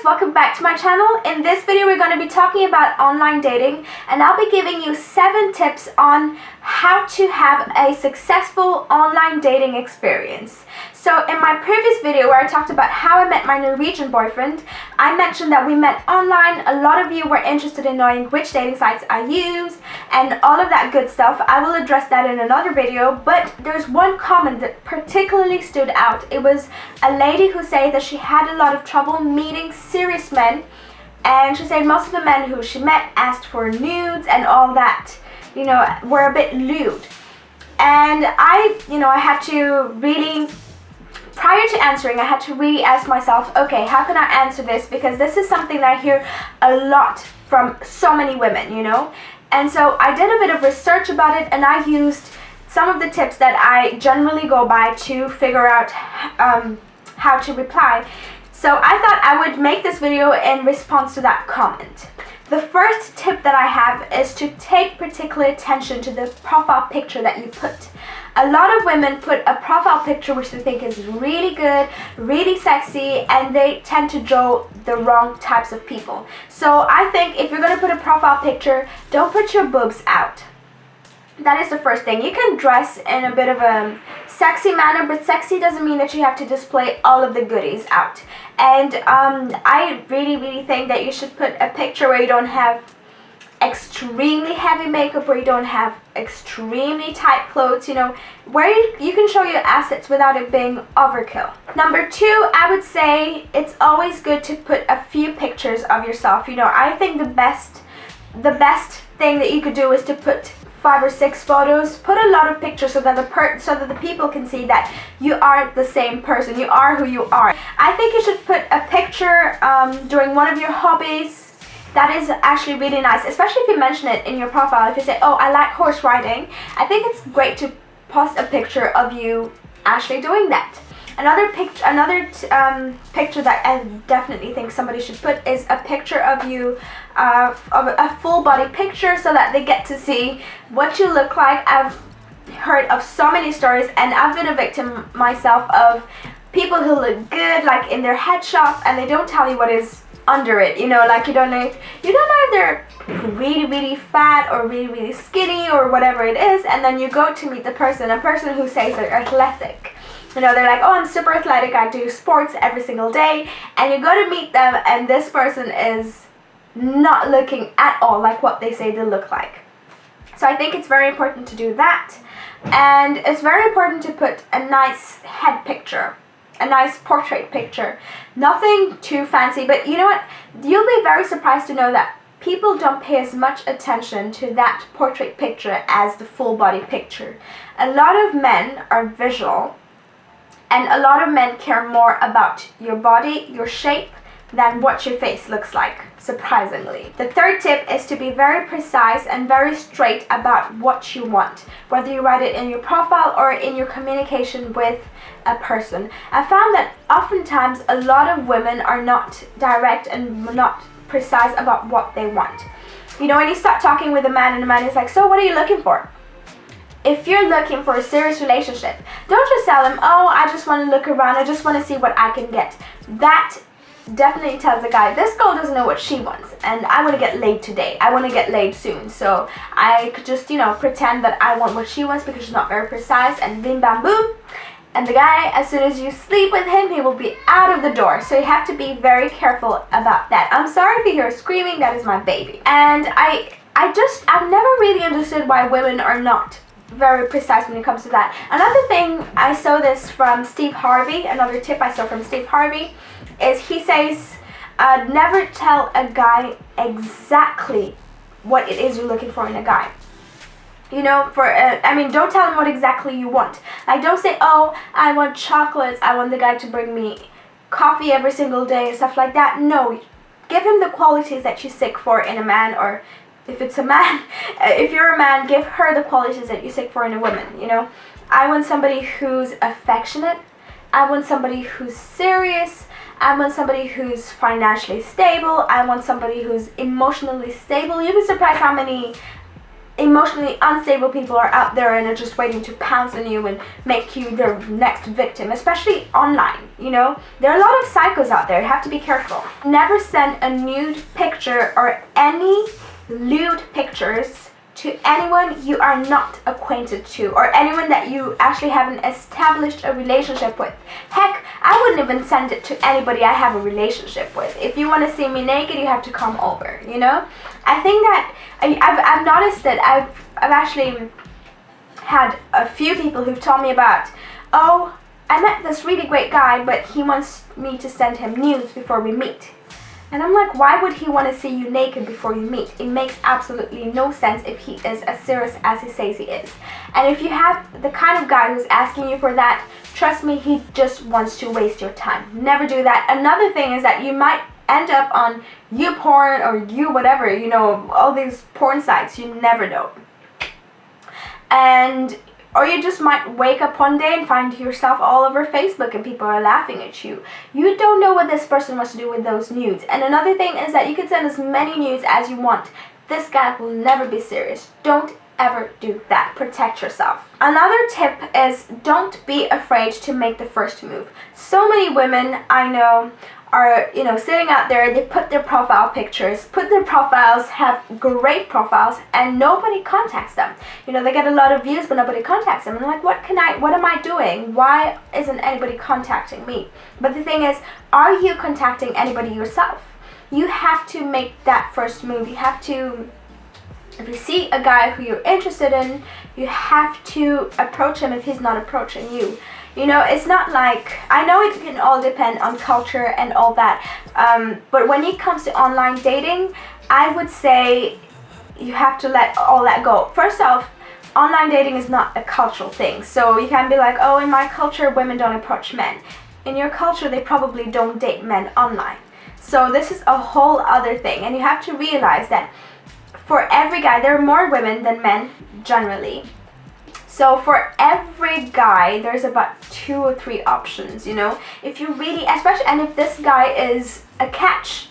guys, welcome back to my channel. In this video we're going to be talking about online dating, and I'll be giving you 7 tips on how to have a successful online dating experience. So in my previous video where I talked about how I met my Norwegian boyfriend, I mentioned that we met online. A lot of you were interested in knowing which dating sites I use and all of that good stuff. I will address that in another video, but there's one comment that particularly stood out. It was a lady who said that she had a lot of trouble meeting serious men, and she said most of the men who she met asked for nudes and all that, you know, were a bit lewd. And I had to really, prior to answering, I had to really ask myself, okay, how can I answer this? Because this is something that I hear a lot from so many women, you know. And so I did a bit of research about it, and I used some of the tips that I generally go by to figure out how to reply. So I thought I would make this video in response to that comment. The first tip that I have is to take particular attention to the profile picture that you put. A lot of women put a profile picture which they think is really good, really sexy, and they tend to draw the wrong types of people. So I think if you're going to put a profile picture, don't put your boobs out. That is the first thing. You can dress in a bit of a sexy manner, but sexy doesn't mean that you have to display all of the goodies out. And I really think that you should put a picture where you don't have extremely heavy makeup, where you don't have extremely tight clothes, you know, where you can show your assets without it being overkill. Number 2, I would say it's always good to put a few pictures of yourself. You know, I think the best thing that you could do is to put 5 or 6 photos. Put a lot of pictures so that the people can see that you are the same person. You are who you are. I think you should put a picture during one of your hobbies. That is actually really nice, especially if you mention it in your profile. If you say, oh, I like horse riding, I think it's great to post a picture of you actually doing that. Another picture that I definitely think somebody should put is a picture of you, of a full body picture, so that they get to see what you look like. I've heard of so many stories, and I've been a victim myself of people who look good, like in their headshot, and they don't tell you what is under it. You know, like you don't know if they're really fat or really skinny or whatever it is, and then you go to meet a person who says they're athletic. You know, they're like, oh, I'm super athletic, I do sports every single day, and you go to meet them and this person is not looking at all like what they say they look like. So I think it's very important to do that, and it's very important to put a nice head picture, a nice portrait picture. Nothing too fancy, but you know what? You'll be very surprised to know that people don't pay as much attention to that portrait picture as the full body picture. A lot of men are visual, and a lot of men care more about your body, your shape, than what your face looks like, surprisingly. The third tip is to be very precise and very straight about what you want, whether you write it in your profile or in your communication with a person. I found that oftentimes a lot of women are not direct and not precise about what they want. You know, when you start talking with a man and the man is like, so what are you looking for? If you're looking for a serious relationship, don't just tell him, oh, I just want to look around, I just want to see what I can get. That definitely tells the guy, this girl doesn't know what she wants, and I want to get laid today, I want to get laid soon, so I could just, you know, pretend that I want what she wants because she's not very precise, and bim bam boom, and the guy, as soon as you sleep with him, he will be out of the door. So you have to be very careful about that. I'm sorry if you hear screaming, that is my baby. And I've never really understood why women are not very precise when it comes to that. Another thing, I saw this from Steve Harvey, another tip I saw from Steve Harvey, is he says, never tell a guy exactly what it is you're looking for in a guy. You know, don't tell him what exactly you want. Like, don't say, oh, I want chocolates, I want the guy to bring me coffee every single day and stuff like that. No, give him the qualities that you seek for in a man, or if it's a man, if you're a man, give her the qualities that you seek for in a woman, you know. I want somebody who's affectionate, I want somebody who's serious, I want somebody who's financially stable, I want somebody who's emotionally stable. You'd be surprised how many emotionally unstable people are out there and are just waiting to pounce on you and make you their next victim, especially online, you know. There are a lot of psychos out there. You have to be careful. Never send a nude picture or any lewd pictures to anyone you are not acquainted to, or anyone that you actually haven't established a relationship with. Heck, I wouldn't even send it to anybody I have a relationship with. If you want to see me naked, you have to come over, you know. I think that I've noticed that I've actually had a few people who've told me about, oh, I met this really great guy, but he wants me to send him nudes before we meet. And I'm like, why would he want to see you naked before you meet? It makes absolutely no sense if he is as serious as he says he is. And if you have the kind of guy who's asking you for that, trust me, he just wants to waste your time. Never do that. Another thing is that you might end up on YouPorn or you whatever, you know, all these porn sites. You never know. Or you just might wake up one day and find yourself all over Facebook and people are laughing at you. You don't know what this person wants to do with those nudes. And another thing is that you can send as many nudes as you want. This guy will never be serious. Don't ever do that. Protect yourself. Another tip is don't be afraid to make the first move. So many women I know are, you know, sitting out there, they put their profile pictures, have great profiles, and nobody contacts them. You know, they get a lot of views, but nobody contacts them. And I'm like, what am I doing? Why isn't anybody contacting me? But the thing is, are you contacting anybody yourself? You have to make that first move. You have to, if you see a guy who you're interested in, you have to approach him if he's not approaching you. You know, it's not like, I know it can all depend on culture and all that, but when it comes to online dating, I would say you have to let all that go. First off, online dating is not a cultural thing, so you can't be like, oh, in my culture, women don't approach men. In your culture, they probably don't date men online. So this is a whole other thing, and you have to realize that for every guy, there are more women than men generally. So for every guy, there's about 2 or 3 options, you know. If you really, especially, and if this guy is a catch,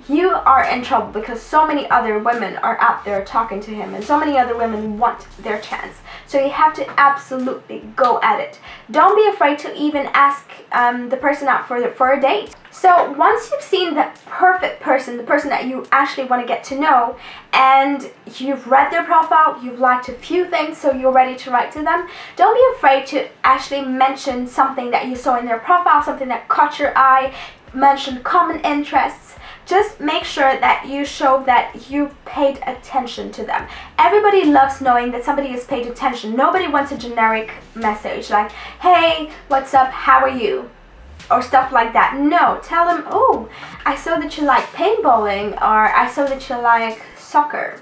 you are in trouble because so many other women are out there talking to him and so many other women want their chance. So you have to absolutely go at it. Don't be afraid to even ask the person out for a date. So once you've seen the perfect person, the person that you actually want to get to know, and you've read their profile, you've liked a few things, so you're ready to write to them, don't be afraid to actually mention something that you saw in their profile, something that caught your eye, mention common interests. Just make sure that you show that you paid attention to them. Everybody loves knowing that somebody has paid attention. Nobody wants a generic message like, hey, what's up, how are you? Or stuff like that. No, tell them, oh, I saw that you like paintballing, or I saw that you like soccer.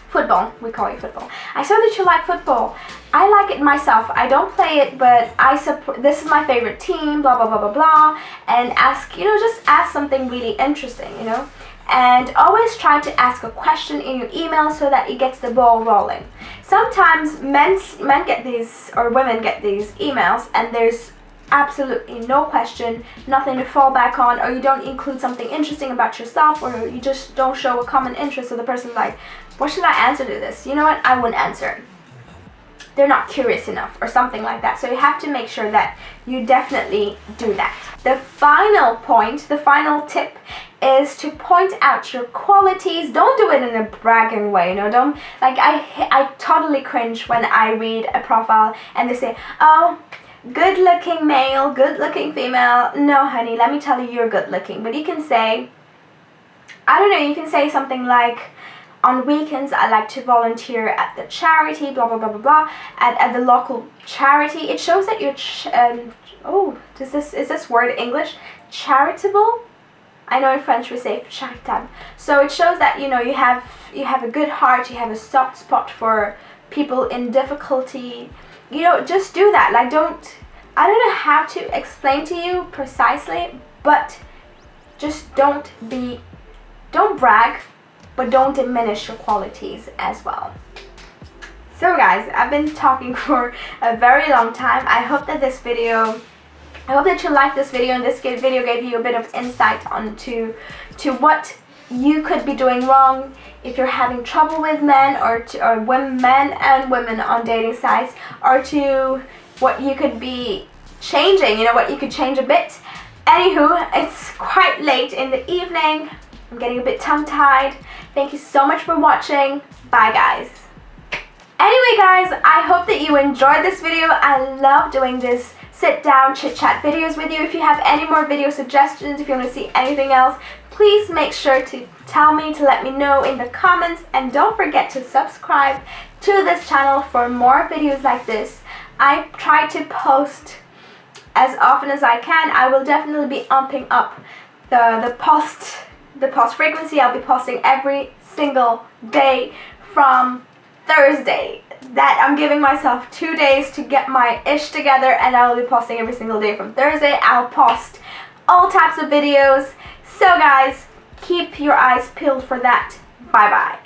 Football, we call it football. I saw that you like football. I like it myself. I don't play it, but I support, this is my favorite team, blah, blah, blah, blah, blah. And ask, you know, just ask something really interesting, you know. And always try to ask a question in your email so that it gets the ball rolling. Sometimes men get these, or women get these emails, and there's absolutely no question, nothing to fall back on, or you don't include something interesting about yourself, or you just don't show a common interest, so the person's like, what should I answer to this? You know what, I wouldn't answer. They're not curious enough, or something like that. So you have to make sure that you definitely do that. The final point, the final tip is to point out your qualities. Don't do it in a bragging way, you know. Don't, like, I totally cringe when I read a profile and they say, oh, good looking male, good looking female. No, honey, let me tell you, you're good looking. But you can say, I don't know, you can say something like, on weekends I like to volunteer at the charity, blah blah blah blah blah, at the local charity. It shows that you're is this word English? Charitable? I know in French we say charitable. So it shows that, you know, you have a good heart, you have a soft spot for people in difficulty. You know, just do that. Like, I don't know how to explain to you precisely, but just don't brag, but don't diminish your qualities as well. So guys, I've been talking for a very long time. I hope that you liked this video, and this video gave you a bit of insight onto what you could be doing wrong, if you're having trouble with men or men and women on dating sites, or to what you could be changing, what you could change a bit. Anywho, it's quite late in the evening. I'm getting a bit tongue-tied. Thank you so much for watching. Bye, guys. Anyway, guys, I hope that you enjoyed this video. I love doing this sit-down chit-chat videos with you. If you have any more video suggestions, if you want to see anything else, please make sure to tell me, to let me know in the comments, and don't forget to subscribe to this channel for more videos like this. I try to post as often as I can. I will definitely be umping up the post frequency. I'll be posting every single day from Thursday. That I'm giving myself 2 days to get my ish together, and I will be posting every single day from Thursday. I'll post all types of videos. So guys, keep your eyes peeled for that. Bye bye.